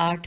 8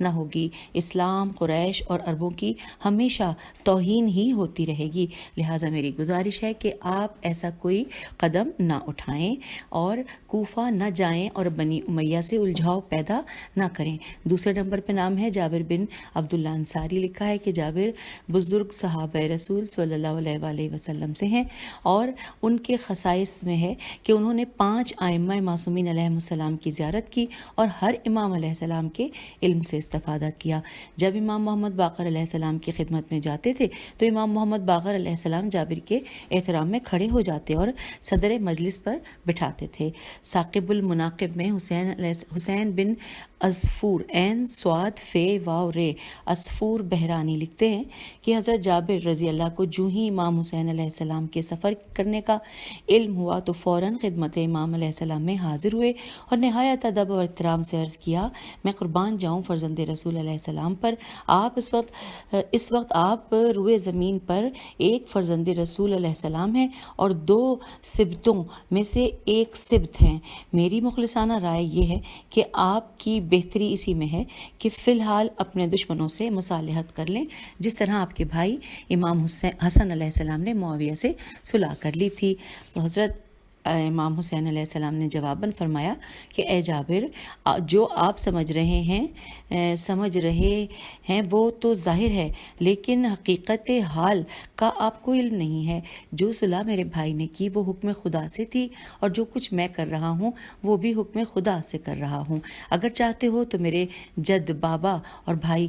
نہ ہوگی. اسلام، قریش اور عربوں کی ہمیشہ توہین ہی ہوتی رہے گی. لہٰذا میری گزارش ہے کہ آپ ایسا کوئی قدم نہ اٹھائیں اور کوفہ نہ جائیں اور بنی امیہ سے الجھاؤ پیدا نہ کریں. دوسرے نمبر پہ نام ہے جابر بن عبداللہ انصاری. لکھا ہے کہ جابر بزرگ صحابہ رسول صلی اللہ علیہ وآلہ وسلم سے ہیں اور ان کے خصائص میں ہے کہ انہوں نے 5 ائمہ معصومین علیہ السلام کی زیارت کی اور ہر امام علیہ السلام کے علم سے استفادہ کیا. جب امام محمد باقر علیہ السلام کی خدمت میں جاتے تھے تو امام محمد باقر علیہ السلام جابر کے احترام میں کھڑے ہو جاتے اور صدر مجلس پر بٹھاتے تھے. ثاقب المناقب میں حسین بن عصفور عین صاد فے واو رے عصفور بہرانی لکھتے ہیں کہ حضرت جابر رضی اللہ کو جو ہی امام حسین علیہ السلام کے سفر کرنے کا علم ہوا تو فوراً خدمت امام علیہ السلام میں حاضر ہوئے اور نہایت ادب اور احترام سے عرض کیا میں قربان جاؤں فرزند رسول علیہ السلام پر. آپ اس وقت آپ روئے زمین پر ایک فرزند رسول علیہ السلام ہیں اور 2 سبتوں میں سے ایک سبت ہیں. میری مخلصانہ رائے یہ ہے کہ آپ کی بہتری اسی میں ہے کہ فی الحال اپنے دشمنوں سے مصالحت کر لیں جس طرح آپ کے بھائی امام حسن علیہ السلام نے معاویہ سے صلح کر لی تھی. تو حضرت امام حسین علیہ السلام نے جواباً فرمایا کہ اے جابر جو آپ سمجھ رہے ہیں وہ تو ظاہر ہے لیکن حقیقت حال کا آپ کو علم نہیں ہے. جو صلح میرے بھائی نے کی وہ حکم خدا سے تھی اور جو کچھ میں کر رہا ہوں وہ بھی حکم خدا سے کر رہا ہوں. اگر چاہتے ہو تو میرے جد بابا اور بھائی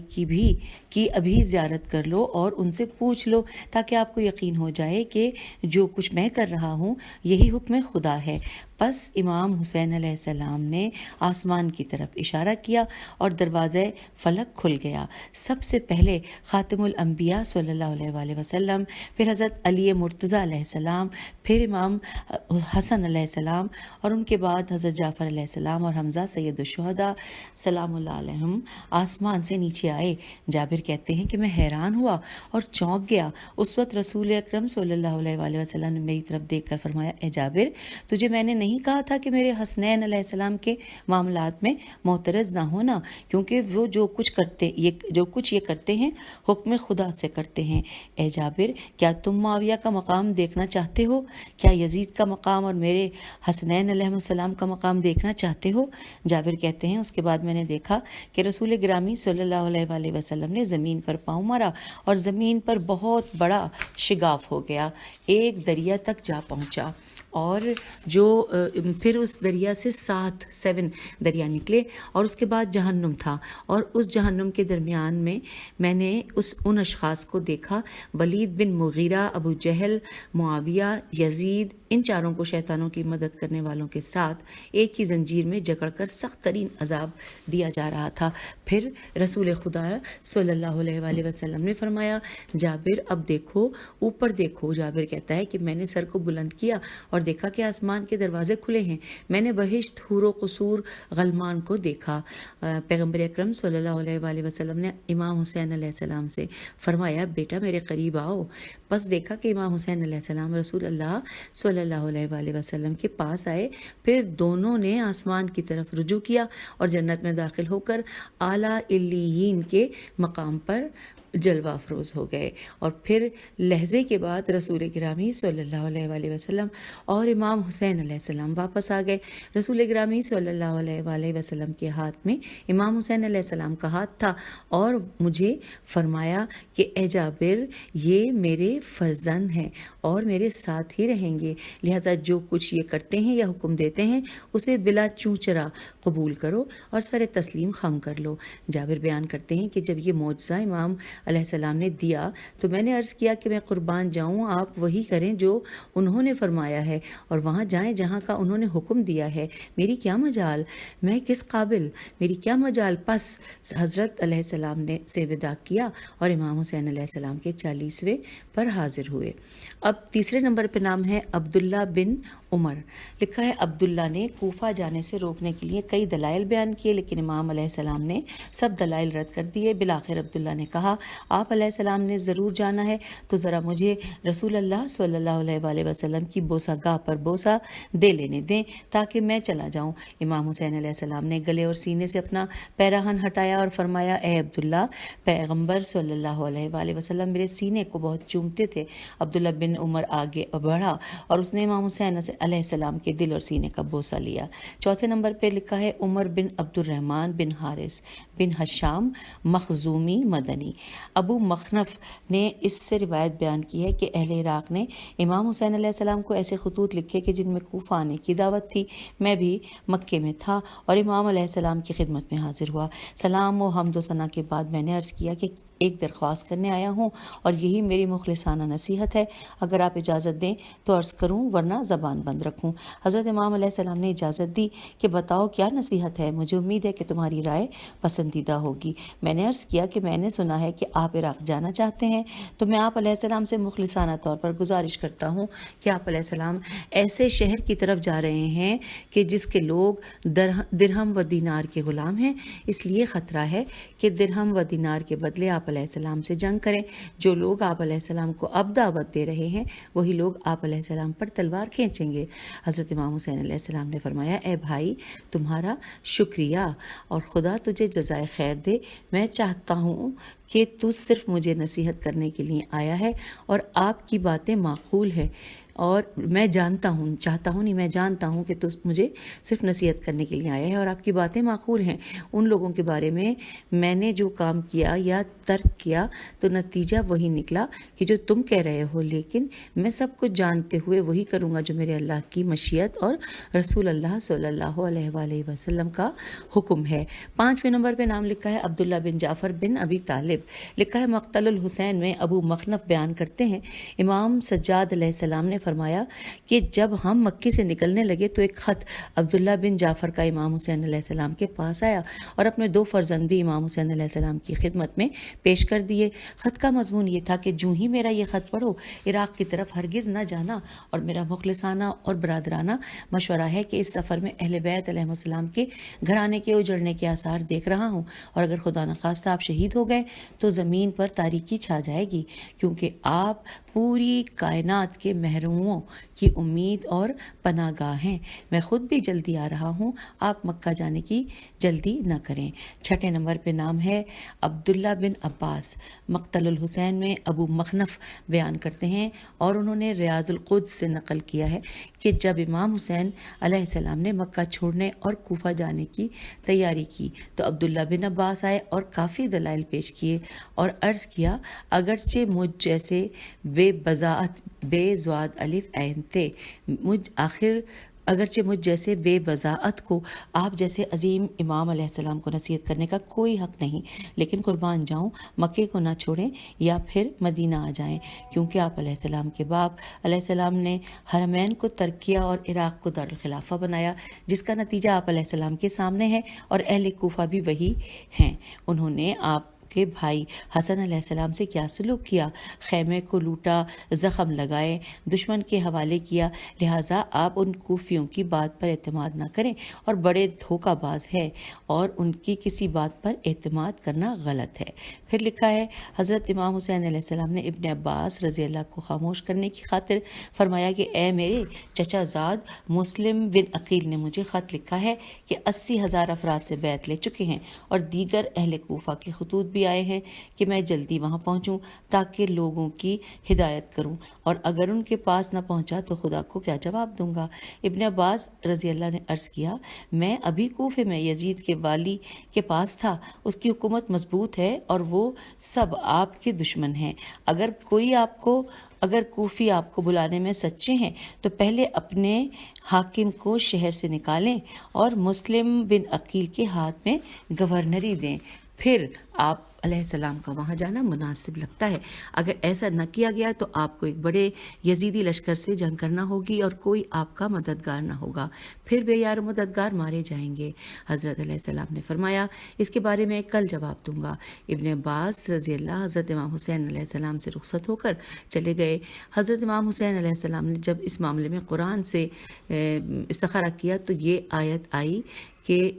کی ابھی زیارت کر لو اور ان سے پوچھ لو تاکہ آپ کو یقین ہو جائے کہ جو کچھ میں کر رہا ہوں یہی حکم خدا ہے. پس امام حسین علیہ السلام نے آسمان کی طرف اشارہ کیا اور دروازہ فلک کھل گیا. سب سے پہلے خاتم الانبیاء صلی اللہ علیہ وآلہ وسلم، پھر حضرت علی مرتضیٰ علیہ السلام، پھر امام حسن علیہ السلام اور ان کے بعد حضرت جعفر علیہ السلام اور حمزہ سید الشہداء سلام اللہ علیہم آسمان سے نیچے آئے. جابر کہتے ہیں کہ میں حیران ہوا اور چونک گیا. اس وقت رسول اکرم صلی اللہ علیہ وآلہ وسلم نے میری طرف دیکھ کر فرمایا اے جابر تجھے میں نے نہیں کہا تھا کہ میرے حسنین علیہ السلام کے معاملات میں معترض نہ ہونا کیونکہ وہ جو کچھ یہ کرتے ہیں حکم خدا سے کرتے ہیں. اے جابر کیا تم معاویہ کا مقام دیکھنا چاہتے ہو؟ کیا یزید کا مقام اور میرے حسنین علیہ السلام کا مقام دیکھنا چاہتے ہو؟ جابر کہتے ہیں اس کے بعد میں نے دیکھا کہ رسول گرامی صلی اللہ علیہ وآلہ وسلم نے زمین پر پاؤں مارا اور زمین پر بہت بڑا شگاف ہو گیا، ایک دریا تک جا پہنچا اور جو پھر اس دریا سے 7 دریا نکلے اور اس کے بعد جہنم تھا اور اس جہنم کے درمیان میں میں نے ان اشخاص کو دیکھا ولید بن مغیرہ، ابو جہل، معاویہ، یزید، ان چاروں کو شیطانوں کی مدد کرنے والوں کے ساتھ ایک ہی زنجیر میں جکڑ کر سخت ترین عذاب دیا جا رہا تھا. پھر رسول خدا صلی اللہ علیہ وآلہ وسلم نے فرمایا جابر اب دیکھو اوپر دیکھو. جابر کہتا ہے کہ میں نے سر کو بلند کیا اور دیکھا کہ آسمان کے دروازے کھلے ہیں. میں نے بہشت، حور و قصور، غلمان کو دیکھا. پیغمبر اکرم صلی اللہ علیہ وآلہ وسلم نے امام حسین علیہ السلام سے فرمایا بیٹا میرے قریب آؤ. بس دیکھا کہ امام حسین علیہ السلام رسول اللہ صلی اللہ علیہ وآلہ وسلم کے پاس آئے. پھر دونوں نے آسمان کی طرف رجوع کیا اور جنت میں داخل ہو کر اعلیٰ علیین کے مقام پر جلوہ افروز ہو گئے. اور پھر لہجے کے بعد رسول گرامی صلی اللہ علیہ وآلہ وسلم اور امام حسین علیہ السلام واپس آ گئے. رسول گرامی صلی اللہ علیہ وآلہ وسلم کے ہاتھ میں امام حسین علیہ السلام کا ہاتھ تھا اور مجھے فرمایا کہ اے جابر یہ میرے فرزند ہیں اور میرے ساتھ ہی رہیں گے، لہٰذا جو کچھ یہ کرتے ہیں یا حکم دیتے ہیں اسے بلا چونچرا قبول کرو اور سر تسلیم خم کر لو. جابر بیان کرتے ہیں کہ جب یہ معجزہ امام علیہ السلام نے دیا تو میں نے عرض کیا کہ میں قربان جاؤں آپ وہی کریں جو انہوں نے فرمایا ہے اور وہاں جائیں جہاں کا انہوں نے حکم دیا ہے. میری کیا مجال، میں کس قابل، میری کیا مجال. پس حضرت علیہ السلام نے سے وداع کیا اور امام حسین علیہ السلام کے 40ویں پر حاضر ہوئے۔ اب تیسرے نمبر پہ نام ہے عبداللہ بن عمر۔ لکھا ہے عبداللہ نے کوفہ جانے سے روکنے کے لیے کئی دلائل بیان کیے، لیکن امام علیہ السلام نے سب دلائل رد کر دیے۔ بالآخر عبداللہ نے کہا آپ علیہ السلام نے ضرور جانا ہے تو ذرا مجھے رسول اللہ صلی اللہ علیہ وآلہ وسلم کی بوسہ گاہ پر بوسہ دے لینے دیں تاکہ میں چلا جاؤں۔ امام حسین علیہ السلام نے گلے اور سینے سے اپنا پیراہن ہٹایا اور فرمایا اے عبداللہ، پیغمبر صلی اللہ علیہ وآلہ وسلم میرے سینے کو بہت چومتے تھے۔ عبداللہ بن عمر آگے بڑھا اور اس نے امام حسین علیہ السلام کے دل اور سینے کا بوسہ لیا۔ چوتھے نمبر پہ لکھا ہے عمر بن عبد الرحمن بن حارث بن حشام مخزومی مدنی۔ ابو مخنف نے اس سے روایت بیان کی ہے کہ اہل عراق نے امام حسین علیہ السلام کو ایسے خطوط لکھے کہ جن میں کوفہ آنے کی دعوت تھی۔ میں بھی مکے میں تھا اور امام علیہ السلام کی خدمت میں حاضر ہوا۔ سلام و حمد و ثنا کے بعد میں نے عرض کیا کہ ایک درخواست کرنے آیا ہوں اور یہی میری مخلصانہ نصیحت ہے، اگر آپ اجازت دیں تو عرض کروں ورنہ زبان بند رکھوں۔ حضرت امام علیہ السلام نے اجازت دی کہ بتاؤ کیا نصیحت ہے، مجھے امید ہے کہ تمہاری رائے پسندیدہ ہوگی۔ میں نے عرض کیا کہ میں نے سنا ہے کہ آپ عراق جانا چاہتے ہیں، تو میں آپ علیہ السلام سے مخلصانہ طور پر گزارش کرتا ہوں کہ آپ علیہ السلام ایسے شہر کی طرف جا رہے ہیں کہ جس کے لوگ درہم و دینار کے غلام ہیں، اس لیے خطرہ ہے کہ درہم و دینار کے بدلے آپ علیہ السلام سے جنگ کریں۔ جو لوگ آپ علیہ السلام کو اب دعوت دے رہے ہیں وہی لوگ آپ علیہ السلام پر تلوار کھینچیں گے۔ حضرت امام حسین علیہ السلام نے فرمایا اے بھائی، تمہارا شکریہ اور خدا تجھے جزائے خیر دے۔ میں چاہتا ہوں کہ تو صرف مجھے نصیحت کرنے کے لیے آیا ہے اور آپ کی باتیں معقول ہیں، اور میں جانتا ہوں کہ تو مجھے صرف نصیحت کرنے کے لیے آیا ہے اور آپ کی باتیں معقول ہیں۔ ان لوگوں کے بارے میں نے جو کام کیا یا ترک کیا تو نتیجہ وہی نکلا کہ جو تم کہہ رہے ہو، لیکن میں سب کچھ جانتے ہوئے وہی کروں گا جو میرے اللہ کی مشیت اور رسول اللہ صلی اللہ علیہ وآلہ وسلم کا حکم ہے۔ پانچویں نمبر پہ نام لکھا ہے عبداللہ بن جعفر بن ابی طالب۔ لکھا ہے مقتل الحسین میں ابو مخنف بیان کرتے ہیں امام سجاد علیہ السلام نے فرمایا کہ جب ہم مکے سے نکلنے لگے تو ایک خط عبداللہ بن جعفر کا امام حسین علیہ السلام کے پاس آیا اور اپنے 2 فرزند بھی امام حسین علیہ السلام کی خدمت میں پیش کر دیے۔ خط کا مضمون یہ تھا کہ جو ہی میرا یہ خط پڑھو عراق کی طرف ہرگز نہ جانا، اور میرا مخلصانہ اور برادرانہ مشورہ ہے کہ اس سفر میں اہل بیت علیہ السلام کے گھرانے کے اجڑنے کے آثار دیکھ رہا ہوں، اور اگر خدا نخواستہ آپ شہید ہو گئے تو زمین پر تاریکی چھا جائے گی، کیونکہ آپ پوری کائنات کے محروموں کی امید اور پناہ گاہ ہیں۔ میں خود بھی جلدی آ رہا ہوں، آپ مکہ جانے کی جلدی نہ کریں۔ چھٹے نمبر پہ نام ہے عبداللہ بن عباس۔ مقتل الحسین میں ابو مخنف بیان کرتے ہیں اور انہوں نے ریاض القدس سے نقل کیا ہے کہ جب امام حسین علیہ السلام نے مکہ چھوڑنے اور کوفہ جانے کی تیاری کی تو عبداللہ بن عباس آئے اور کافی دلائل پیش کیے اور عرض کیا اگرچہ مجھ جیسے بے بضاعت بے زواد الف عین تھے، اگرچہ مجھ جیسے بے بضاعت کو آپ جیسے عظیم امام علیہ السلام کو نصیحت کرنے کا کوئی حق نہیں، لیکن قربان جاؤں مکے کو نہ چھوڑیں یا پھر مدینہ آ جائیں، کیونکہ آپ علیہ السلام کے باپ علیہ السلام نے حرمین کو ترک کیا اور عراق کو دارالخلافہ بنایا، جس کا نتیجہ آپ علیہ السلام کے سامنے ہے، اور اہل کوفہ بھی وہی ہیں۔ انہوں نے آپ کے بھائی حسن علیہ السلام سے کیا سلوک کیا، خیمے کو لوٹا، زخم لگائے، دشمن کے حوالے کیا، لہٰذا آپ ان کوفیوں کی بات پر اعتماد نہ کریں اور بڑے دھوکہ باز ہے، اور ان کی کسی بات پر اعتماد کرنا غلط ہے۔ پھر لکھا ہے حضرت امام حسین علیہ السلام نے ابن عباس رضی اللہ کو خاموش کرنے کی خاطر فرمایا کہ اے میرے چچا زاد مسلم بن عقیل نے مجھے خط لکھا ہے کہ 80,000 افراد سے بیعت لے چکے ہیں اور دیگر اہل کوفہ کے خطوط بھی آئے ہیں کہ میں جلدی وہاں پہنچوں تاکہ لوگوں کی ہدایت کروں، اور اگر ان کے پاس نہ پہنچا تو خدا کو کیا جواب دوں گا۔ ابن عباس رضی اللہ نے عرض کیا میں ابھی کوفے میں یزید کے والی کے پاس تھا، اس کی حکومت مضبوط ہے اور وہ سب آپ کے دشمن ہیں، اگر کوفی آپ کو بلانے میں سچے ہیں تو پہلے اپنے حاکم کو شہر سے نکالیں اور مسلم بن عقیل کے ہاتھ میں گورنری دیں، پھر آپ علیہ السلام کا وہاں جانا مناسب لگتا ہے۔ اگر ایسا نہ کیا گیا تو آپ کو ایک بڑے یزیدی لشکر سے جنگ کرنا ہوگی اور کوئی آپ کا مددگار نہ ہوگا، پھر بے یار مددگار مارے جائیں گے۔ حضرت علیہ السلام نے فرمایا اس کے بارے میں کل جواب دوں گا۔ ابن عباس رضی اللہ حضرت امام حسین علیہ السلام سے رخصت ہو کر چلے گئے۔ حضرت امام حسین علیہ السلام نے جب اس معاملے میں قرآن سے استخارہ کیا تو یہ آیت آئی کہ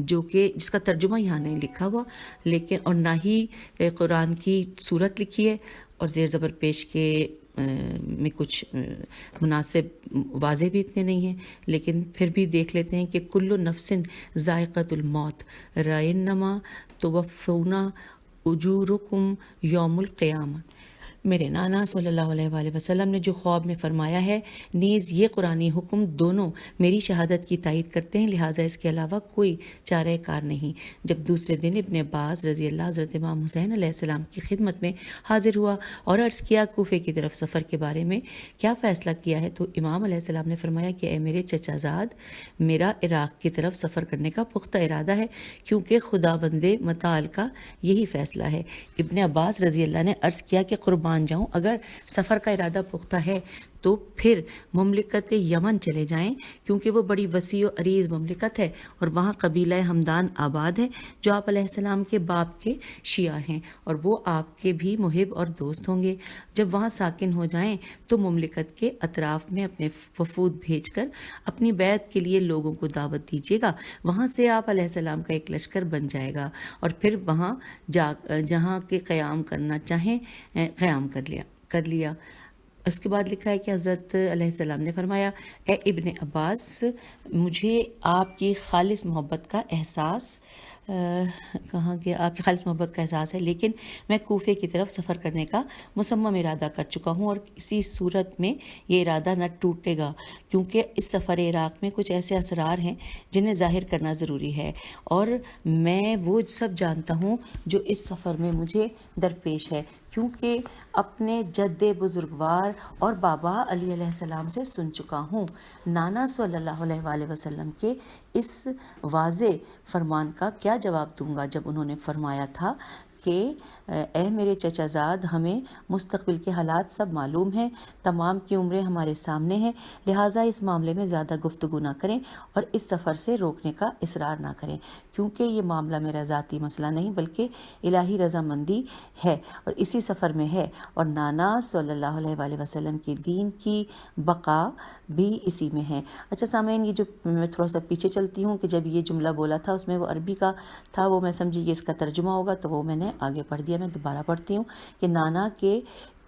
جو کہ جس کا ترجمہ یہاں نہیں لکھا ہوا، لیکن اور نہ ہی قرآن کی صورت لکھی ہے، اور زیر زبر پیش کے میں کچھ مناسب واضح بھی اتنے نہیں ہیں، لیکن پھر بھی دیکھ لیتے ہیں کہ کل نفس ذائقۃ الموت رائنما توفون اجورکم یوم القیامہ۔ میرے نانا صلی اللہ علیہ وآلہ وسلم نے جو خواب میں فرمایا ہے، نیز یہ قرآنی حکم دونوں میری شہادت کی تائید کرتے ہیں، لہٰذا اس کے علاوہ کوئی چارہ کار نہیں۔ جب دوسرے دن ابن عباس رضی اللہ حضرت امام حسین علیہ السلام کی خدمت میں حاضر ہوا اور عرض کیا کوفے کی طرف سفر کے بارے میں کیا فیصلہ کیا ہے، تو امام علیہ السلام نے فرمایا کہ اے میرے چچا زاد، میرا عراق کی طرف سفر کرنے کا پختہ ارادہ ہے، کیونکہ خداوند متعال کا یہی فیصلہ ہے۔ ابن عباس رضی اللہ نے عرض کیا کہ قربان جاؤں، اگر سفر کا ارادہ پختہ ہے تو پھر مملکت یمن چلے جائیں، کیونکہ وہ بڑی وسیع و عریض مملکت ہے، اور وہاں قبیلہ ہمدان آباد ہے جو آپ علیہ السلام کے باپ کے شیعہ ہیں، اور وہ آپ کے بھی محب اور دوست ہوں گے۔ جب وہاں ساکن ہو جائیں تو مملکت کے اطراف میں اپنے وفود بھیج کر اپنی بیعت کے لیے لوگوں کو دعوت دیجیے گا۔ وہاں سے آپ علیہ السلام کا ایک لشکر بن جائے گا، اور پھر وہاں جہاں کے قیام کرنا چاہیں قیام کر لیا۔ اس کے بعد لکھا ہے کہ حضرت علیہ السلام نے فرمایا اے ابن عباس، مجھے آپ کی خالص محبت کا احساس کہاں کہ آپ کی خالص محبت کا احساس ہے، لیکن میں کوفے کی طرف سفر کرنے کا مصمم ارادہ کر چکا ہوں، اور کسی صورت میں یہ ارادہ نہ ٹوٹے گا، کیونکہ اس سفر عراق میں کچھ ایسے اسرار ہیں جنہیں ظاہر کرنا ضروری ہے، اور میں وہ سب جانتا ہوں جو اس سفر میں مجھے درپیش ہے، کیونکہ اپنے جد بزرگوار اور بابا علی علیہ السلام سے سن چکا ہوں۔ نانا صلی اللہ علیہ وآلہ وسلم کے اس واضح فرمان کا کیا جواب دوں گا جب انہوں نے فرمایا تھا کہ اے میرے چچا زاد، ہمیں مستقبل کے حالات سب معلوم ہیں، تمام کی عمریں ہمارے سامنے ہیں، لہٰذا اس معاملے میں زیادہ گفتگو نہ کریں اور اس سفر سے روکنے کا اصرار نہ کریں، کیونکہ یہ معاملہ میرا ذاتی مسئلہ نہیں بلکہ الہی رضامندی ہے اور اسی سفر میں ہے، اور نانا صلی اللہ علیہ وآلہ وسلم کے دین کی بقا بھی اسی میں ہے۔ اچھا سامعین، یہ جو میں تھوڑا سا پیچھے چلتی ہوں کہ جب یہ جملہ بولا تھا اس میں وہ عربی کا تھا، وہ میں سمجھی یہ اس کا ترجمہ ہوگا، تو وہ میں نے آگے پڑھ دیا۔ میں دوبارہ پڑھتی ہوں کہ نانا کے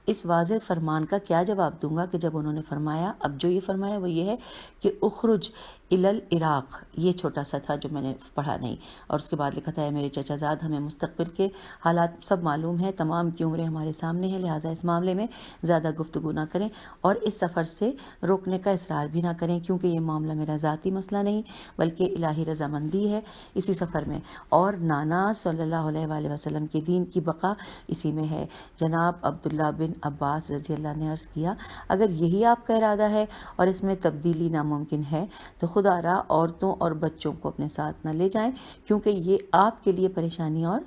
اس واضح فرمان کا کیا جواب دوں گا کہ جب انہوں نے فرمایا، اب جو یہ فرمایا وہ یہ ہے کہ اخرج الی العراق، یہ چھوٹا سا تھا جو میں نے پڑھا نہیں، اور اس کے بعد لکھا تھا ہے میرے چچا زاد، ہمیں مستقبل کے حالات سب معلوم ہیں، تمام کی عمریں ہمارے سامنے ہیں، لہٰذا اس معاملے میں زیادہ گفتگو نہ کریں اور اس سفر سے روکنے کا اصرار بھی نہ کریں، کیونکہ یہ معاملہ میرا ذاتی مسئلہ نہیں بلکہ الہی رضامندی ہے اسی سفر میں، اور نانا صلی اللہ علیہ وآلہ وسلم کے دین کی بقا اسی میں ہے۔ جناب عبداللہ بن عباس رضی اللہ نے عرض کیا، اگر یہی آپ کا ارادہ ہے اور اس میں تبدیلی ناممکن ہے تو خدا را عورتوں اور بچوں کو اپنے ساتھ نہ لے جائیں، کیونکہ یہ آپ کے لیے پریشانی اور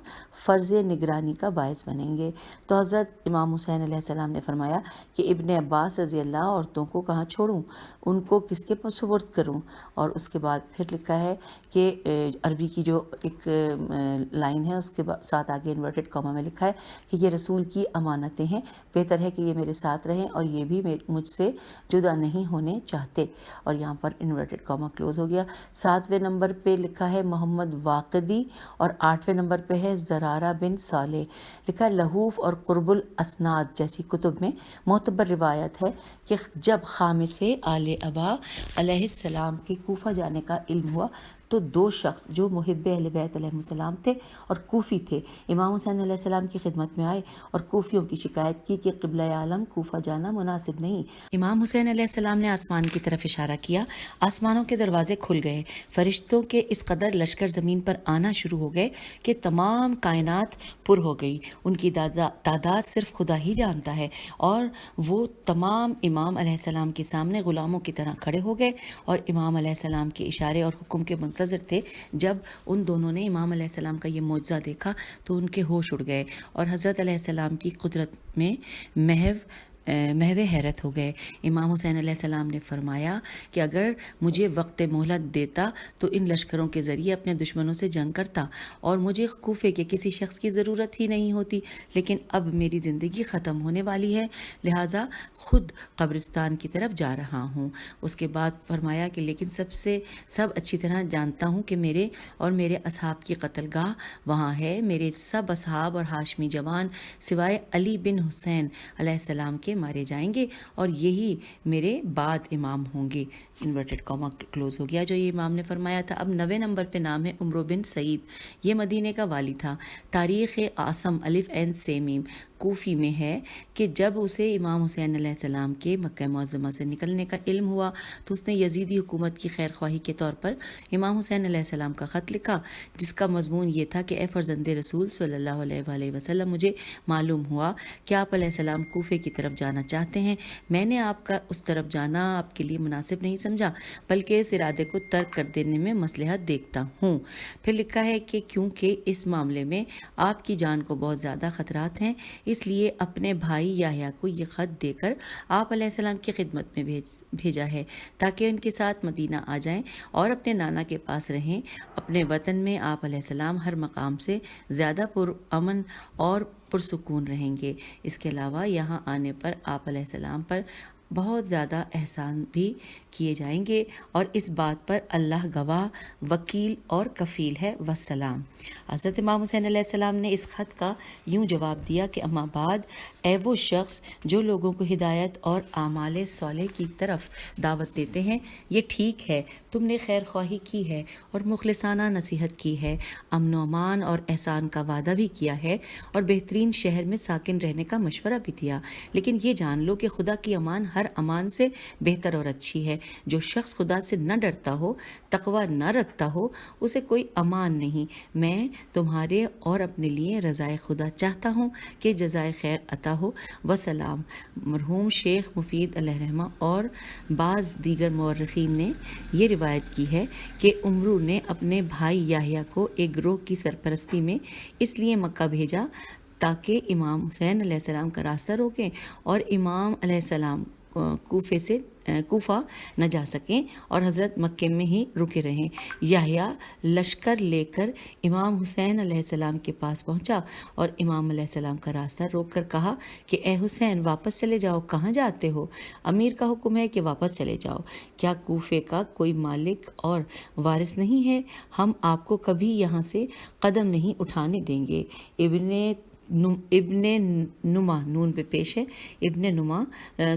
فرض نگرانی کا باعث بنیں گے۔ تو حضرت امام حسین علیہ السلام نے فرمایا کہ ابن عباس رضی اللہ عورتوں کو کہاں چھوڑوں، ان کو کس کے سپرد کروں؟ اور اس کے بعد پھر لکھا ہے کہ عربی کی جو ایک لائن ہے اس کے ساتھ آگے انورٹڈ کاما میں لکھا ہے کہ یہ رسول کی امانتیں ہیں، بہتر ہے کہ یہ میرے ساتھ رہیں اور یہ بھی مجھ سے جدا نہیں ہونے چاہتے، اور یہاں پر انورٹڈ کاما کلوز ہو گیا۔ 7ویں نمبر پہ لکھا ہے محمد واقدی، اور 8ویں نمبر پہ ہے زرارہ بن صالح۔ لکھا ہے لہوف اور قرب الاسناد جیسی کتب میں معتبر روایت ہے کہ جب خامس آل ابا علیہ السلام کے کوفہ جانے کا علم ہوا تو 2 شخص جو محب اہل بیت علیہ السلام تھے اور کوفی تھے، امام حسین علیہ السلام کی خدمت میں آئے اور کوفیوں کی شکایت کی کہ قبلہ عالم کوفہ جانا مناسب نہیں۔ امام حسین علیہ السلام نے آسمان کی طرف اشارہ کیا، آسمانوں کے دروازے کھل گئے، فرشتوں کے اس قدر لشکر زمین پر آنا شروع ہو گئے کہ تمام کائنات پر ہو گئی، ان کی تعداد صرف خدا ہی جانتا ہے، اور وہ تمام امام علیہ السلام کے سامنے غلاموں کی طرح کھڑے ہو گئے اور امام علیہ السلام کے اشارے اور حکم کے منتظر منتظر تھے. جب ان دونوں نے امام علیہ السلام کا یہ معجزہ دیکھا تو ان کے ہوش اڑ گئے اور حضرت علیہ السلام کی قدرت میں محو حیرت ہو گئے. امام حسین علیہ السلام نے فرمایا کہ اگر مجھے وقت مہلت دیتا تو ان لشکروں کے ذریعے اپنے دشمنوں سے جنگ کرتا اور مجھے کوفے کے کسی شخص کی ضرورت ہی نہیں ہوتی، لیکن اب میری زندگی ختم ہونے والی ہے، لہٰذا خود قبرستان کی طرف جا رہا ہوں. اس کے بعد فرمایا کہ لیکن سب اچھی طرح جانتا ہوں کہ میرے اور میرے اصحاب کی قتل گاہ وہاں ہے. میرے سب اصحاب اور ہاشمی جوان سوائے علی بن حسین علیہ السلام کے مارے جائیں گے اور یہی میرے بعد امام ہوں گے. انورٹڈ کاما کلوز ہو گیا جو یہ امام نے فرمایا تھا. اب 90 نمبر پہ نام ہے عمرو بن سعید. یہ مدینے کا والی تھا. تاریخ عاصم الف عین سے میم کوفی میں ہے کہ جب اسے امام حسین علیہ السلام کے مکہ معظمہ سے نکلنے کا علم ہوا تو اس نے یزیدی حکومت کی خیر خواہی کے طور پر امام حسین علیہ السلام کا خط لکھا، جس کا مضمون یہ تھا کہ اے فرزند رسول صلی اللہ علیہ وآلہ وسلم، مجھے معلوم ہوا کہ آپ علیہ السلام کوفے کی طرف جانا چاہتے ہیں. میں نے آپ کا اس طرف جانا آپ کے لیے مناسب نہیں سمجھا، بلکہ اس ارادے کو ترک کر دینے میں مصلحت دیکھتا ہوں. پھر لکھا ہے کہ کیونکہ اس معاملے میں آپ کی جان کو بہت زیادہ خطرات ہیں، اس لیے اپنے بھائی یحییٰ کو یہ خط دے کر آپ علیہ السلام کی خدمت میں بھیجا ہے تاکہ ان کے ساتھ مدینہ آ جائیں اور اپنے نانا کے پاس رہیں. اپنے وطن میں آپ علیہ السلام ہر مقام سے زیادہ پرامن اور پرسکون رہیں گے. اس کے علاوہ یہاں آنے پر آپ علیہ السلام پر بہت زیادہ احسان بھی کیے جائیں گے اور اس بات پر اللہ گواہ، وکیل اور کفیل ہے. وسلام. حضرت امام حسین علیہ السلام نے اس خط کا یوں جواب دیا کہ اما بعد، اے وہ شخص جو لوگوں کو ہدایت اور اعمال صالح کی طرف دعوت دیتے ہیں، یہ ٹھیک ہے، تم نے خیر خواہی کی ہے اور مخلصانہ نصیحت کی ہے، امن و امان اور احسان کا وعدہ بھی کیا ہے اور بہترین شہر میں ساکن رہنے کا مشورہ بھی دیا، لیکن یہ جان لو کہ خدا کی امان ہر امان سے بہتر اور اچھی ہے. جو شخص خدا سے نہ ڈرتا ہو، تقوی نہ رکھتا ہو، اسے کوئی امان نہیں. میں تمہارے اور اپنے لیے رضائے خدا چاہتا ہوں کہ جزائے خیر عطا ہو. وسلام. مرحوم شیخ مفید علیہ رحمہ اور بعض دیگر مورخین نے یہ روایت کی ہے کہ عمرو نے اپنے بھائی یحییٰ کو ایک گروہ کی سرپرستی میں اس لیے مکہ بھیجا تاکہ امام حسین علیہ السلام کا راستہ روکیں اور امام علیہ السلام کوفہ نہ جا سکیں اور حضرت مکے میں ہی رکے رہیں. یحییٰ لشکر لے کر امام حسین علیہ السلام کے پاس پہنچا اور امام علیہ السلام کا راستہ روک کر کہا کہ اے حسین، واپس چلے جاؤ. کہاں جاتے ہو؟ امیر کا حکم ہے کہ واپس چلے جاؤ. کیا کوفے کا کوئی مالک اور وارث نہیں ہے؟ ہم آپ کو کبھی یہاں سے قدم نہیں اٹھانے دیں گے. ابن نما نون پہ پیش ہے. ابن نما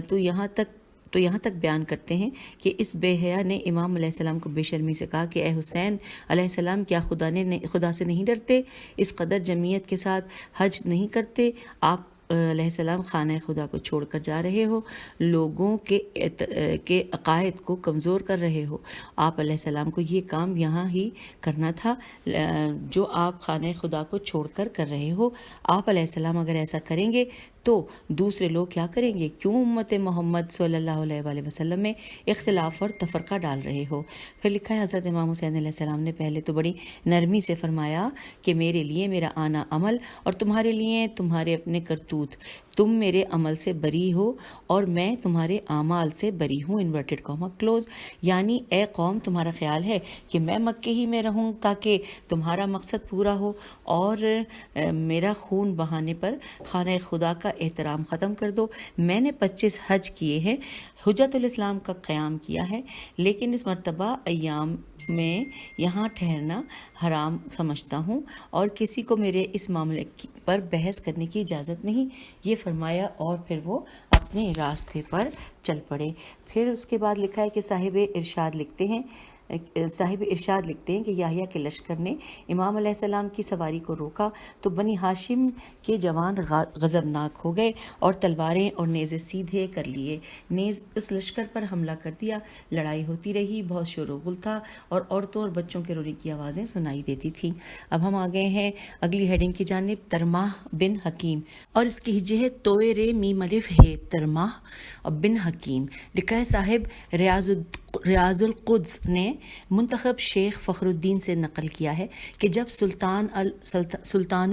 تو یہاں تک بیان کرتے ہیں کہ اس بے حیا نے امام علیہ السلام کو بے شرمی سے کہا کہ اے حسین علیہ السلام، کیا خدا سے نہیں ڈرتے؟ اس قدر جمعیت کے ساتھ حج نہیں کرتے؟ آپ علیہ السلام خانہ خدا کو چھوڑ کر جا رہے ہو، لوگوں کے عقائد کو کمزور کر رہے ہو. آپ علیہ السلام کو یہ کام یہاں ہی کرنا تھا جو آپ خانہ خدا کو چھوڑ کر رہے ہو. آپ علیہ السلام اگر ایسا کریں گے تو دوسرے لوگ کیا کریں گے؟ کیوں امت محمد صلی اللہ علیہ وآلہ وسلم میں اختلاف اور تفرقہ ڈال رہے ہو؟ پھر لکھا ہے حضرت امام حسین علیہ السلام نے پہلے تو بڑی نرمی سے فرمایا کہ میرے لیے میرا آنا عمل اور تمہارے لیے تمہارے اپنے کرتوت. تم میرے عمل سے بری ہو اور میں تمہارے اعمال سے بری ہوں. Inverted comma close. یعنی اے قوم، تمہارا خیال ہے کہ میں مکے ہی میں رہوں تاکہ تمہارا مقصد پورا ہو اور میرا خون بہانے پر خانہ خدا کا احترام ختم کر دو. میں نے 25 حج کیے ہیں، حجت الاسلام کا قیام کیا ہے، لیکن اس مرتبہ ایام میں یہاں ٹھہرنا حرام سمجھتا ہوں اور کسی کو میرے اس معاملے پر بحث کرنے کی اجازت نہیں. یہ فرمایا اور پھر وہ اپنے راستے پر چل پڑے. پھر اس کے بعد لکھا ہے کہ صاحب ارشاد لکھتے ہیں کہ یحییٰ کے لشکر نے امام علیہ السلام کی سواری کو روکا تو بنی ہاشم کے جوان غضبناک ہو گئے اور تلواریں اور نیزے سیدھے کر لیے. نیز اس لشکر پر حملہ کر دیا. لڑائی ہوتی رہی. بہت شور و غل تھا اور عورتوں اور بچوں کے رونے کی آوازیں سنائی دیتی تھیں. اب ہم آ گئے ہیں اگلی ہیڈنگ کی جانب. ترماہ بن حکیم اور اس کی ہجے توئے میم الف ہے. ترماہ بن حکیم. لکھا ہے صاحب ریاض ریاض القدس نے منتخب شیخ فخر الدین سے نقل کیا ہے کہ جب سلطان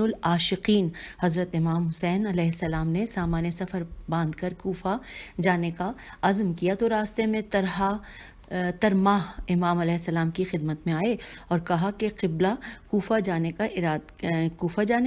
العاشقین حضرت امام حسین علیہ السلام نے سامان سفر باندھ کر کوفہ جانے کا عزم کیا تو راستے میں ترماہ امام علیہ السلام کی خدمت میں آئے اور کہا کہ قبلہ کوفہ جانے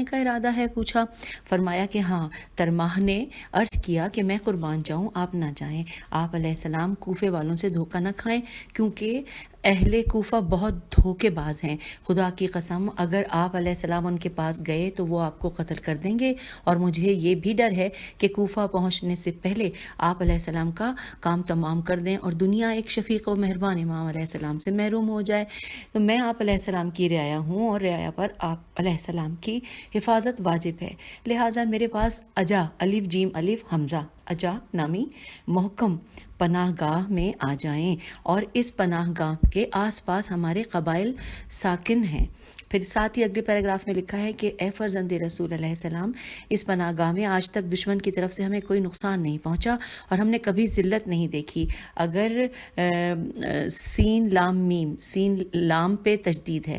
کا ارادہ ہے؟ پوچھا، فرمایا کہ ہاں۔ ترماہ نے عرض کیا کہ میں قربان جاؤں، آپ نہ جائیں۔ آپ علیہ السلام کوفے والوں سے دھوکہ نہ کھائیں، کیونکہ اہل کوفہ بہت دھوکے باز ہیں۔ خدا کی قسم اگر آپ علیہ السلام ان کے پاس گئے تو وہ آپ کو قتل کر دیں گے، اور مجھے یہ بھی ڈر ہے کہ کوفہ پہنچنے سے پہلے آپ علیہ السلام کا کام تمام کر دیں اور دنیا ایک شفیق و مہربان امام علیہ السلام سے محروم ہو جائے۔ تو میں آپ علیہ السلام کی رعایا ہوں اور رعایا پر آپ علیہ السلام کی حفاظت واجب ہے، لہٰذا میرے پاس اجا الف جیم الف حمزہ اجا نامی محکم پناہ گاہ میں آ جائیں، اور اس پناہ گاہ کے آس پاس ہمارے قبائل ساکن ہیں۔ پھر ساتھ ہی اگلے پیراگراف میں لکھا ہے کہ اے فرزند رسول علیہ السلام، اس پناہ گاہ میں آج تک دشمن کی طرف سے ہمیں کوئی نقصان نہیں پہنچا اور ہم نے کبھی ذلت نہیں دیکھی۔ اگر سین لام میم، سین لام پہ تشدید ہے،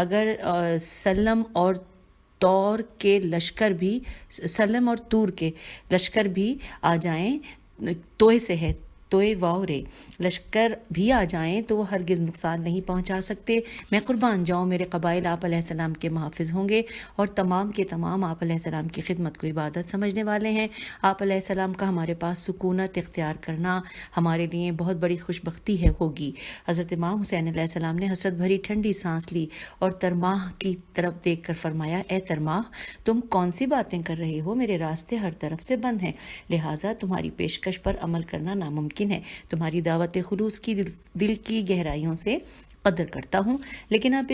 اگر سلم اور طور کے لشکر بھی، سلم اور طور کے لشکر بھی آ جائیں، توئے سے ہے، توئے واو رے، لشکر بھی آ جائیں تو وہ ہرگز نقصان نہیں پہنچا سکتے۔ میں قربان جاؤں، میرے قبائل آپ علیہ السلام کے محافظ ہوں گے اور تمام کے تمام آپ علیہ السلام کی خدمت کو عبادت سمجھنے والے ہیں۔ آپ علیہ السلام کا ہمارے پاس سکونت اختیار کرنا ہمارے لیے بہت بڑی خوش بختی ہوگی۔ حضرت امام حسین علیہ السلام نے حسرت بھری ٹھنڈی سانس لی اور ترماہ کی طرف دیکھ کر فرمایا، اے ترماہ، تم کون سی باتیں کر رہے ہو؟ میرے راستے ہر طرف سے بند ہیں، لہٰذا تمہاری پیشکش پر عمل کرنا ناممکن ہے۔ تمہاری دعوت خلوص کی دل کی گہرائیوں سے قدر کرتا ہوں، لیکن اب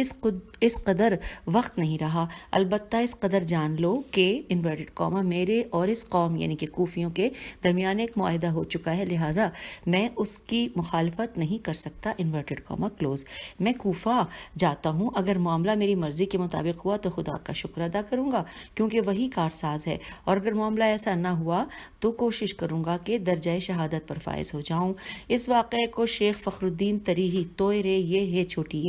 اس قدر وقت نہیں رہا۔ البتہ اس قدر جان لو کہ انورٹڈ کاما میرے اور اس قوم یعنی کہ کوفیوں کے درمیان ایک معاہدہ ہو چکا ہے، لہٰذا میں اس کی مخالفت نہیں کر سکتا، انورٹڈ کاما کلوز۔ میں کوفہ جاتا ہوں، اگر معاملہ میری مرضی کے مطابق ہوا تو خدا کا شکر ادا کروں گا کیونکہ وہی کارساز ہے، اور اگر معاملہ ایسا نہ ہوا تو کوشش کروں گا کہ درجہ شہادت پر فائز ہو جاؤں۔ اس واقعے کو شیخ فخر الدین تریہی توئرے یہ چھوٹی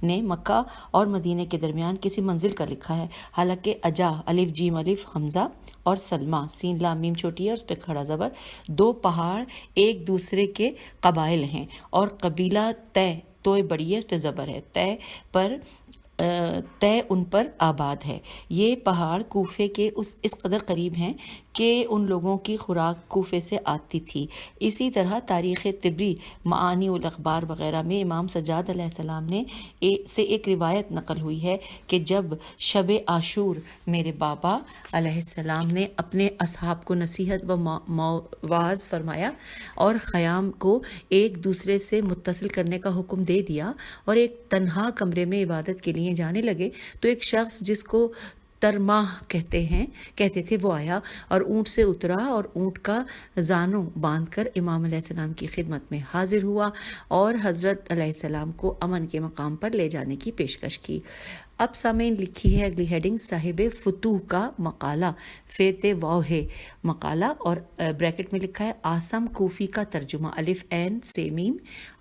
نے مکہ اور مدینے کے درمیان کسی منزل کا لکھا ہے، حالانکہ اجا الف جیم الف حمزہ اور سلمہ سین لام میم چھوٹی ہے اور اس پہ کھڑا زبر، دو پہاڑ ایک دوسرے کے قبائل ہیں، اور قبیلہ توئے بڑی ہے، اس پہ زبر ہے، طے ان پر آباد ہے۔ یہ پہاڑ کوفے کے اس قدر قریب ہیں کہ ان لوگوں کی خوراک کوفے سے آتی تھی۔ اسی طرح تاریخ طبری، معانی الاخبار وغیرہ میں امام سجاد علیہ السلام نے سے ایک روایت نقل ہوئی ہے کہ جب شب عاشور میرے بابا علیہ السلام نے اپنے اصحاب کو نصیحت و واعظ فرمایا اور خیام کو ایک دوسرے سے متصل کرنے کا حکم دے دیا اور ایک تنہا کمرے میں عبادت کے لیے جانے لگے تو ایک شخص جس کو ترماہ کہتے تھے وہ آیا اور اونٹ سے اترا اور اونٹ کا زانو باندھ کر امام علیہ السلام کی خدمت میں حاضر ہوا اور حضرت علیہ السلام کو امن کے مقام پر لے جانے کی پیشکش کی۔ اب سامعین لکھی ہے اگلی ہیڈنگ، صاحب فتوح کا مقالہ، فیت واو ہے مقالہ، اور بریکٹ میں لکھا ہے آسم کوفی کا ترجمہ، الف عین سے میم،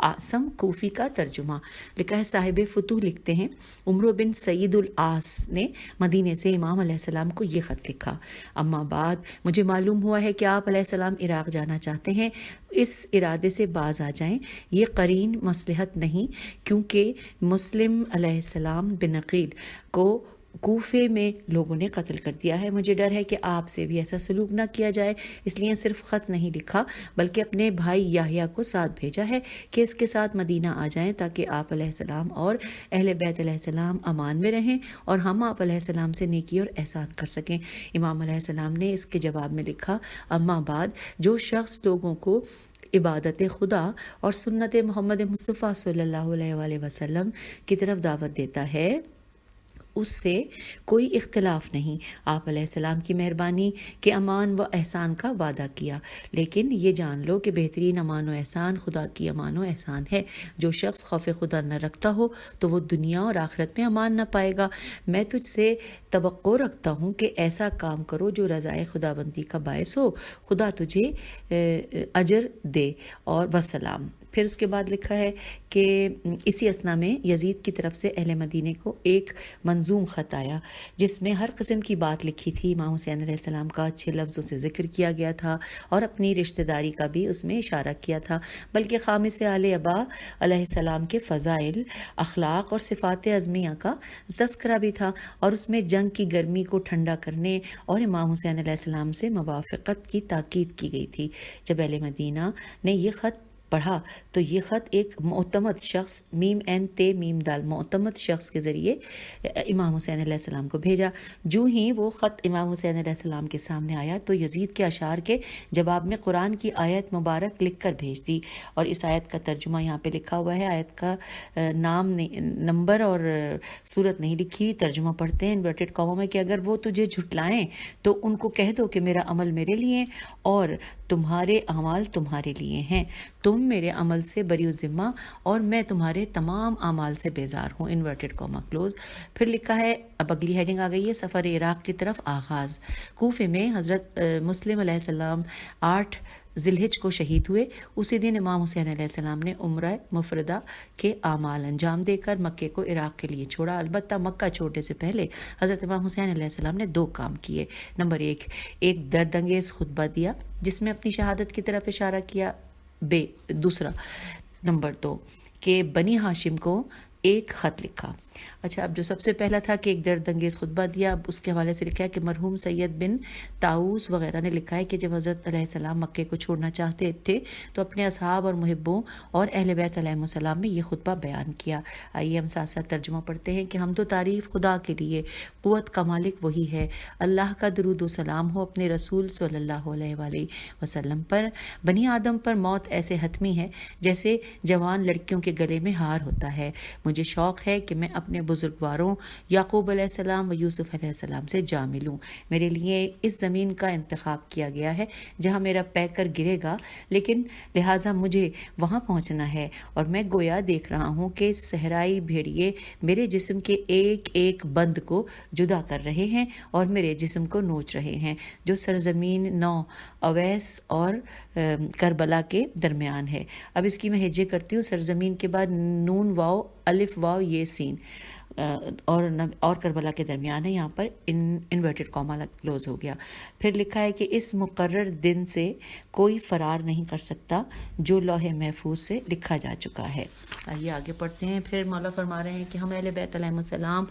آسم کوفی کا ترجمہ لکھا ہے۔ صاحب فتوح لکھتے ہیں عمرو بن سعید العاص نے مدینے سے امام علیہ السلام کو یہ خط لکھا، اما بعد مجھے معلوم ہوا ہے کہ آپ علیہ السلام عراق جانا چاہتے ہیں، اس ارادے سے باز آ جائیں، یہ قرین مصلحت نہیں، کیونکہ مسلم علیہ السلام بن عقیل کو کوفے میں لوگوں نے قتل کر دیا ہے۔ مجھے ڈر ہے کہ آپ سے بھی ایسا سلوک نہ کیا جائے، اس لیے صرف خط نہیں لکھا بلکہ اپنے بھائی یحییٰ کو ساتھ بھیجا ہے کہ اس کے ساتھ مدینہ آ جائیں تاکہ آپ علیہ السلام اور اہل بیت علیہ السلام امان میں رہیں اور ہم آپ علیہ السلام سے نیکی اور احسان کر سکیں۔ امام علیہ السلام نے اس کے جواب میں لکھا، اما بعد جو شخص لوگوں کو عبادت خدا اور سنت محمد مصطفیٰ صلی اللہ علیہ وآلہ وسلم کی طرف دعوت دیتا ہے اس سے کوئی اختلاف نہیں۔ آپ علیہ السلام کی مہربانی کے امان و احسان کا وعدہ کیا، لیکن یہ جان لو کہ بہترین امان و احسان خدا کی امان و احسان ہے۔ جو شخص خوف خدا نہ رکھتا ہو تو وہ دنیا اور آخرت میں امان نہ پائے گا۔ میں تجھ سے توقع رکھتا ہوں کہ ایسا کام کرو جو رضائے خدا بندی کا باعث ہو، خدا تجھے اجر دے اور وسلام۔ پھر اس کے بعد لکھا ہے کہ اسی اثنا میں یزید کی طرف سے اہل مدینے کو ایک منظوم خط آیا جس میں ہر قسم کی بات لکھی تھی. امام حسین علیہ السلام کا اچھے لفظوں سے ذکر کیا گیا تھا اور اپنی رشتہ داری کا بھی اس میں اشارہ کیا تھا، بلکہ خامس آل ابا علیہ السلام کے فضائل، اخلاق اور صفات عظمیہ کا تذکرہ بھی تھا، اور اس میں جنگ کی گرمی کو ٹھنڈا کرنے اور امام حسین علیہ السلام سے موافقت کی تاکید کی گئی تھی. جب اہل مدینہ نے یہ خط پڑھا تو یہ خط ایک معتمد شخص میم این تے میم دال معتمد شخص کے ذریعے امام حسین علیہ السلام کو بھیجا. جو ہی وہ خط امام حسین علیہ السلام کے سامنے آیا تو یزید کے اشعار کے جواب میں قرآن کی آیت مبارک لکھ کر بھیج دی، اور اس آیت کا ترجمہ یہاں پہ لکھا ہوا ہے. آیت کا نام نمبر اور صورت نہیں لکھی، ترجمہ پڑھتے ہیں انورٹڈ کاموں میں کہ اگر وہ تجھے جھٹلائیں تو ان کو کہہ دو کہ میرا عمل میرے لیے اور تمہارے اعمال تمہارے لیے ہیں، تم میرے عمل سے بری ذمہ اور میں تمہارے تمام اعمال سے بیزار ہوں. Inverted comma close. پھر لکھا ہے، اب اگلی ہیڈنگ آ گئی ہے، سفر عراق کی طرف آغاز. کوفے میں حضرت مسلم علیہ السلام 8 ذی الحجہ کو شہید ہوئے. اسی دن امام حسین علیہ السلام نے عمرہ مفردہ کے اعمال انجام دے کر مکے کو عراق کے لیے چھوڑا. البتہ مکہ چھوڑنے سے پہلے حضرت امام حسین علیہ السلام نے 2 کام کیے. نمبر 1، ایک درد انگیز خطبہ دیا جس میں اپنی شہادت کی طرف اشارہ کیا. دوسرا نمبر 2 کہ بنی ہاشم کو ایک خط لکھا. اچھا، اب جو سب سے پہلا تھا کہ ایک درد انگیز خطبہ دیا، اب اس کے حوالے سے لکھا ہے کہ مرحوم سید بن طاؤس وغیرہ نے لکھا ہے کہ جب حضرت علیہ السلام مکے کو چھوڑنا چاہتے تھے تو اپنے اصحاب اور محبوں اور اہل بیت علیہ السلام میں یہ خطبہ بیان کیا. آئیے ہم ساتھ ساتھ ترجمہ پڑھتے ہیں کہ حمد و تعریف خدا کے لیے، قوت کا مالک وہی ہے. اللہ کا درود و سلام ہو اپنے رسول صلی اللہ علیہ وآلہ وسلم پر. بنی آدم پر موت ایسے حتمی ہے جیسے جوان لڑکیوں کے گلے میں ہار ہوتا ہے. مجھے شوق ہے کہ میں اپنے بزرگواروں یعقوب علیہ السلام و یوسف علیہ السلام سے جا ملوں. میرے لیے اس زمین کا انتخاب کیا گیا ہے جہاں میرا پیکر گرے گا، لیکن لہٰذا مجھے وہاں پہنچنا ہے، اور میں گویا دیکھ رہا ہوں کہ صحرائی بھیڑیے میرے جسم کے ایک ایک بند کو جدا کر رہے ہیں اور میرے جسم کو نوچ رہے ہیں جو سرزمین نو اویس اور کربلا کے درمیان ہے. اب اس کی میں ہجے کرتی ہوں. سرزمین کے بعد نون واو الف واو یہ سین اور کربلا کے درمیان ہے. یہاں پر انورٹڈ کاما کلوز ہو گیا. پھر لکھا ہے کہ اس مقرر دن سے کوئی فرار نہیں کر سکتا جو لوح محفوظ سے لکھا جا چکا ہے. آئیے آگے پڑھتے ہیں. پھر مولا فرما رہے ہیں کہ ہم اہل بیت علیہ السلام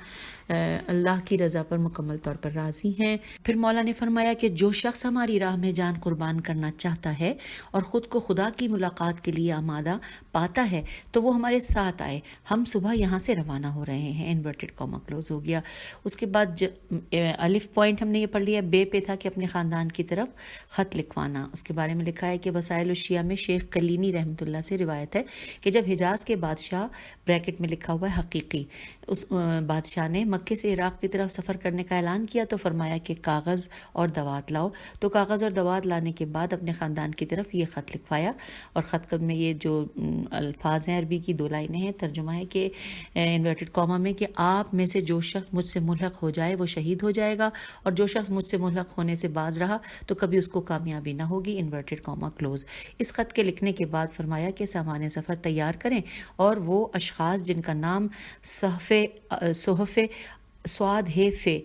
اللہ کی رضا پر مکمل طور پر راضی ہیں. پھر مولا نے فرمایا کہ جو شخص ہماری راہ میں جان قربان کرنا چاہتا ہے اور خود کو خدا کی ملاقات کے لیے آمادہ پاتا ہے تو وہ ہمارے ساتھ آئے. ہم صبح یہاں سے روانہ ہو رہے ہیں. انورٹڈ کاما کلوز ہو گیا. اس کے بعد الف پوائنٹ ہم نے یہ پڑھ لیا. بے پہ تھا کہ اپنے خاندان کی طرف خط لکھوانا. اس کے بارے میں لکھا ہے کہ وسائل الشیعہ میں شیخ کلینی رحمۃ اللہ سے روایت ہے کہ جب حجاز کے بادشاہ بریکٹ میں لکھا ہوا ہے حقیقی اس بادشاہ نے مکے سے عراق کی طرف سفر کرنے کا اعلان کیا تو فرمایا کہ کاغذ اور دوات لاؤ. تو کاغذ اور دوات لانے کے بعد اپنے خاندان کی طرف یہ خط لکھوایا. اور خط میں یہ جو الفاظ ہیں عربی کی 2 لائنیں ہیں. ترجمہ ہے کہ انورٹڈ کاما میں کہ آپ میں سے جو شخص مجھ سے ملحق ہو جائے وہ شہید ہو جائے گا، اور جو شخص مجھ سے ملحق ہونے سے باز رہا تو کبھی اس کو کامیابی نہ ہوگی. Inverted comma close. اس خط کے لکھنے کے بعد فرمایا کہ سامان سفر تیار کریں اور وہ اشخاص جن کا نام صحف سواد ہے فے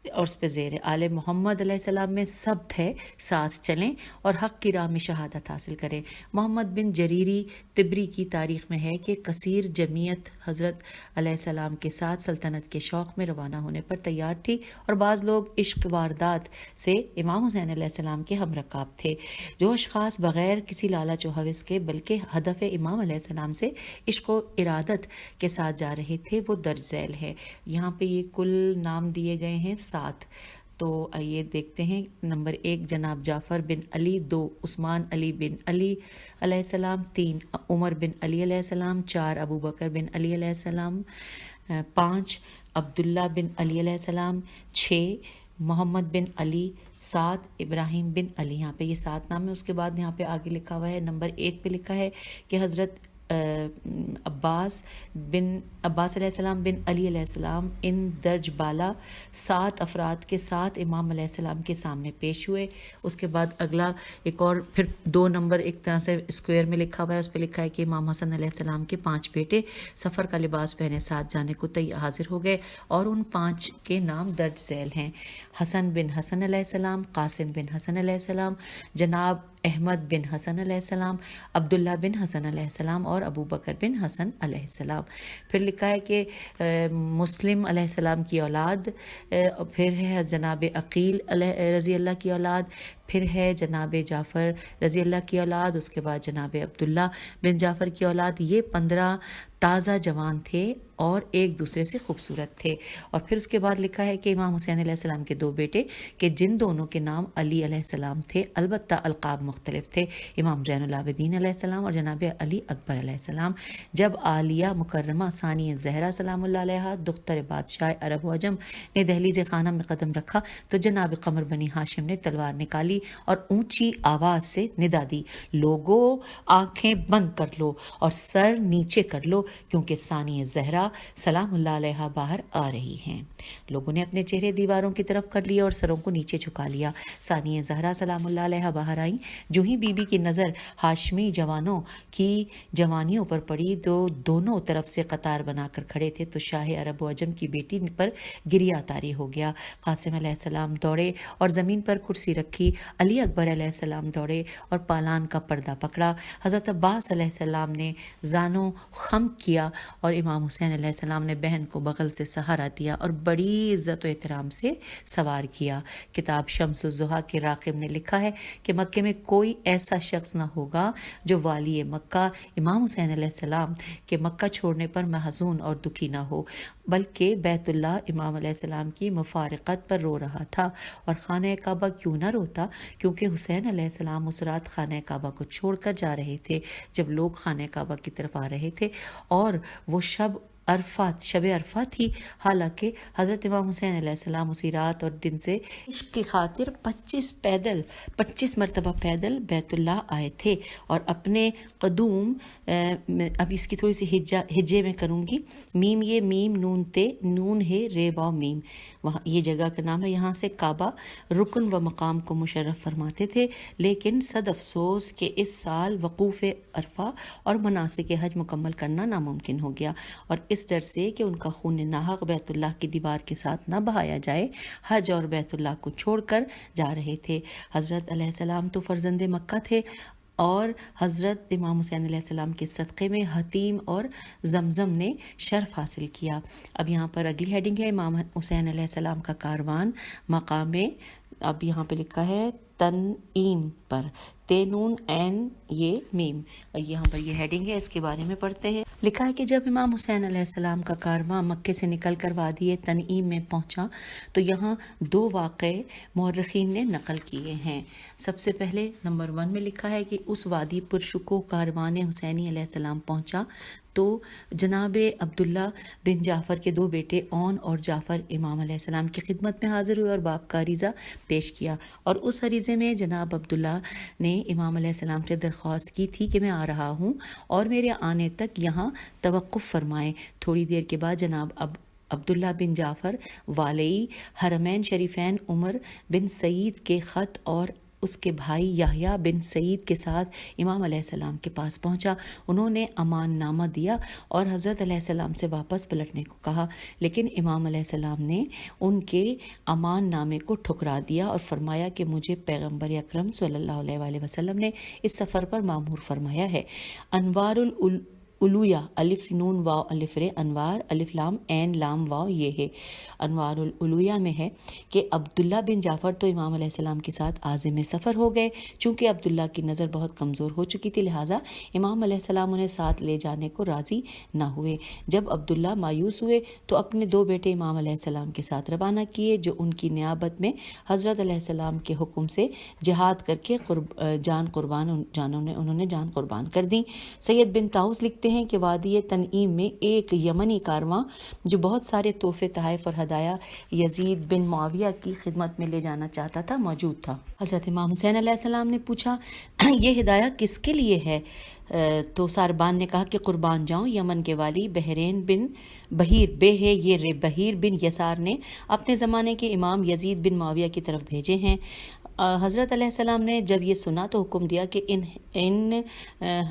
اور اس پہ زیر آل محمد علیہ السلام میں ثبت ہے ساتھ چلیں اور حق کی راہ میں شہادت حاصل کریں. محمد بن جریری طبری کی تاریخ میں ہے کہ کثیر جمعیت حضرت علیہ السلام کے ساتھ سلطنت کے شوق میں روانہ ہونے پر تیار تھی، اور بعض لوگ عشق واردات سے امام حسین علیہ السلام کے ہم رکاب تھے. جو اشخاص بغیر کسی لالچ و ہوس کے بلکہ ہدف امام علیہ السلام سے عشق و ارادت کے ساتھ جا رہے تھے وہ درج ذیل ہے. یہاں پہ یہ کل نام دیے گئے ہیں 7. تو آئیے دیکھتے ہیں. نمبر 1 جناب جعفر بن علی. 2 عثمان علی بن علی علیہ السلام. 3 عمر بن علی علیہ السلام. 4 ابو بکر بن علی علیہ السلام. 5 عبداللہ بن علی علیہ السلام. 6 محمد بن علی. 7 ابراہیم بن علی. یہاں پہ یہ 7 نام ہے. اس کے بعد یہاں پہ آگے لکھا ہوا ہے نمبر 1 پہ لکھا ہے کہ حضرت عباس علیہ السلام بن علی علیہ السلام ان درج بالا 7 افراد کے ساتھ امام علیہ السلام کے سامنے پیش ہوئے. اس کے بعد اگلا ایک اور پھر 2 نمبر ایک طرح سے اسکوائر میں لکھا ہوا ہے, اس پہ لکھا ہے کہ امام حسن علیہ السلام کے 5 بیٹے سفر کا لباس پہنے ساتھ جانے کو حاضر ہو گئے, اور ان 5 کے نام درج ذیل ہیں: حسن بن حسن علیہ السلام, قاسم بن حسن علیہ السلام, جناب احمد بن حسن علیہ السلام, عبداللہ بن حسن علیہ السلام اور ابو بکر بن حسن علیہ السلام. پھر لکھا ہے کہ مسلم علیہ السلام کی اولاد, پھر ہے جناب عقیل رضی اللہ کی اولاد, پھر ہے جناب جعفر رضی اللہ کی اولاد, اس کے بعد جناب عبداللہ بن جعفر کی اولاد. یہ 15 تازہ جوان تھے اور ایک دوسرے سے خوبصورت تھے. اور پھر اس کے بعد لکھا ہے کہ امام حسین علیہ السلام کے 2 بیٹے کہ جن دونوں کے نام علی علیہ السلام تھے, البتہ القاب مختلف تھے, امام زین العابدین علیہ السلام اور جناب علی اکبر علیہ السلام. جب عالیہ مکرمہ ثانی زہرا سلام اللہ علیہا دختر بادشاہ عرب و عجم نے دہلیز خانہ میں قدم رکھا تو جناب قمر بنی ہاشم نے تلوار نکالی اور اونچی آواز سے ندا دی: لوگو آنکھیں بند کر لو اور سر نیچے کر لو, کیونکہ ثانی زہرا سلام اللہ علیہا باہر آ رہی ہیں. لوگوں نے اپنے چہرے دیواروں کی طرف کر لیے اور سروں کو نیچے جھکا لیا. ثانی زہرا سلام اللہ علیہا باہر آئیں. جو ہی بی بی کی نظر ہاشمی جوانوں کی جوانیوں پر پڑی تو دونوں طرف سے قطار بنا کر کھڑے تھے تو شاہ عرب و عجم کی بیٹی پر گریا طاری ہو گیا. قاسم علیہ السلام دوڑے اور زمین پر کرسی رکھی. علی اکبر علیہ السلام دوڑے اور پالان کا پردہ پکڑا. حضرت عباس علیہ السلام نے زانوں خم کیا اور امام حسین علیہ السلام نے بہن کو بغل سے سہارا دیا اور بڑی عزت و احترام سے سوار کیا. کتاب شمس الضحیٰ کے راقب نے لکھا ہے کہ مکے میں کوئی ایسا شخص نہ ہوگا جو والی مکہ امام حسین علیہ السلام کے مکہ چھوڑنے پر محزون اور دکھی نہ ہو، بلکہ بیت اللہ امام علیہ السلام کی مفارقت پر رو رہا تھا. اور خانہ کعبہ کیوں نہ روتا؟ کیونکہ حسین علیہ السلام اس رات خانہ کعبہ کو چھوڑ کر جا رہے تھے جب لوگ خانہ کعبہ کی طرف آ رہے تھے، اور وہ شب عرفہ تھی. حالانکہ حضرت امام حسین علیہ السلام اسی رات اور دن سے عشق کی خاطر 25 مرتبہ پیدل بیت اللہ آئے تھے، اور اپنے قدوم اب اس کی تھوڑی سی ہجے میں کروں گی. میم یہ میم نون تے نون ہے رے واو میم، وہاں یہ جگہ کا نام ہے. یہاں سے کعبہ رکن و مقام کو مشرف فرماتے تھے، لیکن صد افسوس کہ اس سال وقوف عرفہ اور مناسک حج مکمل کرنا ناممکن ہو گیا، اور اس ڈر سے کہ ان کا خون ناحق بیت اللہ کی دیوار کے ساتھ نہ بہایا جائے حج اور بیت اللہ کو چھوڑ کر جا رہے تھے. حضرت علیہ السلام تو فرزند مکہ تھے، اور حضرت امام حسین علیہ السلام کے صدقے میں حتیم اور زمزم نے شرف حاصل کیا. اب یہاں پر اگلی ہیڈنگ ہے امام حسین علیہ السلام کا کاروان مقام، اب یہاں پہ لکھا ہے تنعیم پر، تینون این یہ میم، اور یہاں پر یہ ہیڈنگ ہے، اس کے بارے میں پڑھتے ہیں. لکھا ہے کہ جب امام حسین علیہ السلام کا کارواں مکے سے نکل کر وادی تنعیم میں پہنچا تو یہاں 2 واقعے مورخین نے نقل کیے ہیں. سب سے پہلے نمبر 1 میں لکھا ہے کہ اس وادی پرشکوہ کاروان حسینی علیہ السلام پہنچا تو جناب عبداللہ بن جعفر کے 2 بیٹے اون اور جعفر امام علیہ السلام کی خدمت میں حاضر ہوئے اور باپ کا عریضہ پیش کیا، اور اس عریضے میں جناب عبداللہ نے امام علیہ السلام سے درخواست کی تھی کہ میں آ رہا ہوں اور میرے آنے تک یہاں توقف فرمائیں. تھوڑی دیر کے بعد جناب عبداللہ بن جعفر والی حرمین شریفین عمر بن سعید کے خط اور اس کے بھائی یحییٰ بن سعید کے ساتھ امام علیہ السلام کے پاس پہنچا. انہوں نے امان نامہ دیا اور حضرت علیہ السلام سے واپس پلٹنے کو کہا، لیکن امام علیہ السلام نے ان کے امان نامے کو ٹھکرا دیا اور فرمایا کہ مجھے پیغمبر اکرم صلی اللہ علیہ وآلہ وسلم نے اس سفر پر مامور فرمایا ہے. انوار العلویہ الف نون واو الف رے، انوار الف لام عین لام واو یہ ہے. انوار العلویہ میں ہے کہ عبداللہ بن جعفر تو امام علیہ السلام کے ساتھ عازم سفر ہو گئے. چونکہ عبداللہ کی نظر بہت کمزور ہو چکی تھی، لہٰذا امام علیہ السلام انہیں ساتھ لے جانے کو راضی نہ ہوئے. جب عبداللہ مایوس ہوئے تو اپنے 2 بیٹے امام علیہ السلام کے ساتھ روانہ کیے، جو ان کی نیابت میں حضرت علیہ السلام کے حکم سے جہاد کر کے انہوں نے جان قربان کر دی. سید بن طاؤس لکھتے لکھتے ہیں کہ وادی تنعیم میں ایک یمنی کارواں جو بہت سارے تحفے تحائف اور ہدایہ یزید بن معاویہ کی خدمت میں لے جانا چاہتا تھا موجود تھا۔ حضرت امام حسین علیہ السلام نے پوچھا یہ ہدایہ کس کے لیے ہے؟ تو ساربان نے کہا کہ قربان جاؤں یمن کے والی بہیر بن یسار نے اپنے زمانے کے امام یزید بن معاویہ کی طرف بھیجے ہیں۔ حضرت علیہ السلام نے جب یہ سنا تو حکم دیا کہ ان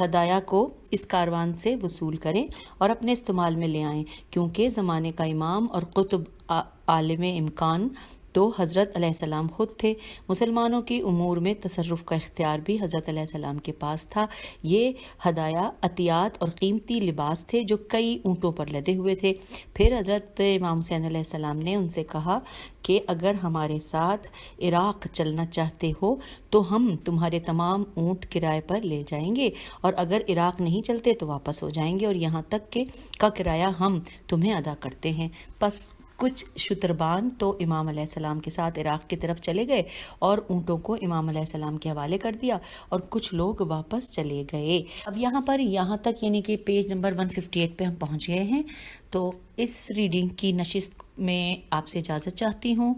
ہدایہ کو اس کاروان سے وصول کریں اور اپنے استعمال میں لے آئیں، کیونکہ زمانے کا امام اور قطب عالم امکان تو حضرت علیہ السلام خود تھے۔ مسلمانوں کی امور میں تصرف کا اختیار بھی حضرت علیہ السلام کے پاس تھا۔ یہ ہدایہ عطیات اور قیمتی لباس تھے جو کئی اونٹوں پر لدے ہوئے تھے۔ پھر حضرت امام حسین علیہ السلام نے ان سے کہا کہ اگر ہمارے ساتھ عراق چلنا چاہتے ہو تو ہم تمہارے تمام اونٹ کرائے پر لے جائیں گے، اور اگر عراق نہیں چلتے تو واپس ہو جائیں گے، اور یہاں تک کہ کا کرایہ ہم تمہیں ادا کرتے ہیں۔ پس کچھ شتربان تو امام علیہ السلام کے ساتھ عراق کی طرف چلے گئے اور اونٹوں کو امام علیہ السلام کے حوالے کر دیا، اور کچھ لوگ واپس چلے گئے۔ اب یہاں تک یعنی کہ پیج نمبر 158 پہ ہم پہنچ گئے ہیں۔ تو اس ریڈنگ کی نشست میں آپ سے اجازت چاہتی ہوں۔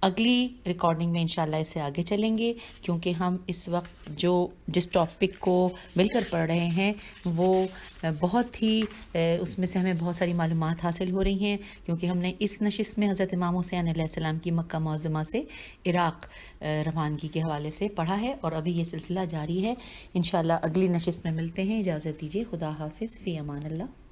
اگلی ریکارڈنگ میں انشاءاللہ اس سے آگے چلیں گے، کیونکہ ہم اس وقت جس ٹاپک کو مل کر پڑھ رہے ہیں وہ بہت ہی اس میں سے ہمیں بہت ساری معلومات حاصل ہو رہی ہیں، کیونکہ ہم نے اس نشست میں حضرت امام حسین علیہ السلام کی مکہ معظمہ سے عراق روانگی کے حوالے سے پڑھا ہے، اور ابھی یہ سلسلہ جاری ہے۔ انشاءاللہ اگلی نشست میں ملتے ہیں۔ اجازت دیجیے، خدا حافظ، فی امان اللہ۔